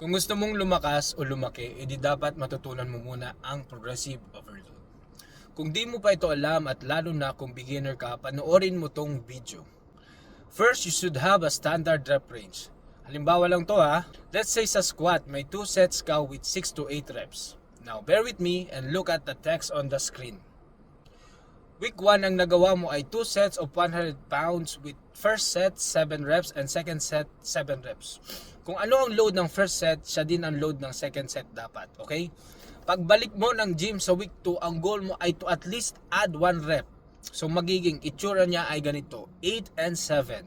Kung gusto mong lumakas o lumaki, edi dapat matutunan mo muna ang progressive overload. Kung di mo pa ito alam at lalo na kung beginner ka, panoorin mo tong video. First, you should have a standard rep range. Halimbawa lang to ha. Let's say sa squat, may 2 sets ka with 6 to 8 reps. Now, bear with me and look at the text on the screen. Week 1 ang nagawa mo ay 2 sets of 100 pounds with first set 7 reps and second set 7 reps. Kung ano ang load ng first set, siya din ang load ng second set dapat, okay? Pagbalik mo ng gym sa week 2, ang goal mo ay to at least add 1 rep. So magiging itsura niya ay ganito, 8 and 7.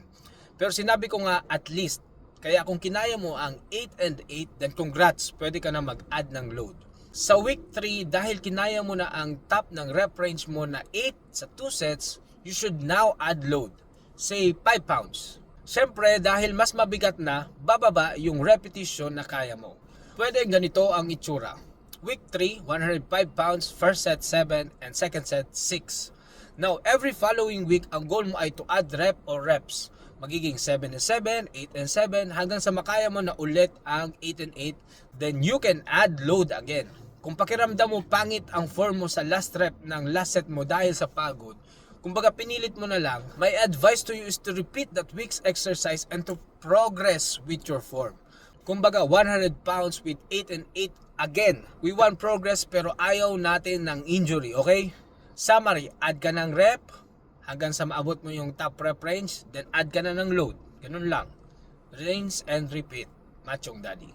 Pero sinabi ko nga at least, kaya kung kinaya mo ang 8 and 8, then congrats, pwede ka na mag-add ng load. Sa week 3, dahil kinaya mo na ang top ng rep range mo na 8 sa 2 sets, you should now add load. Say 5 pounds. Siyempre, dahil mas mabigat na, bababa yung repetition na kaya mo. Pwede ganito ang itsura. Week 3, 105 pounds, first set 7, and second set 6. Now, every following week, ang goal mo ay to add rep or reps. Magiging 7 and 7, 8 and 7, hanggang sa makaya mo na ulit ang 8 and 8, then you can add load again. Kung pakiramdam mo pangit ang form mo sa last rep ng last set mo dahil sa pagod, kumbaga pinilit mo na lang, my advice to you is to repeat that week's exercise and to progress with your form. Kumbaga 100 pounds with 8 and 8 again. We want progress pero ayaw natin ng injury, okay? Summary, add ka ng rep hanggang sa maabot mo yung top rep range, then add ka na ng load. Ganun lang. Rinse and repeat. Machong Daddy.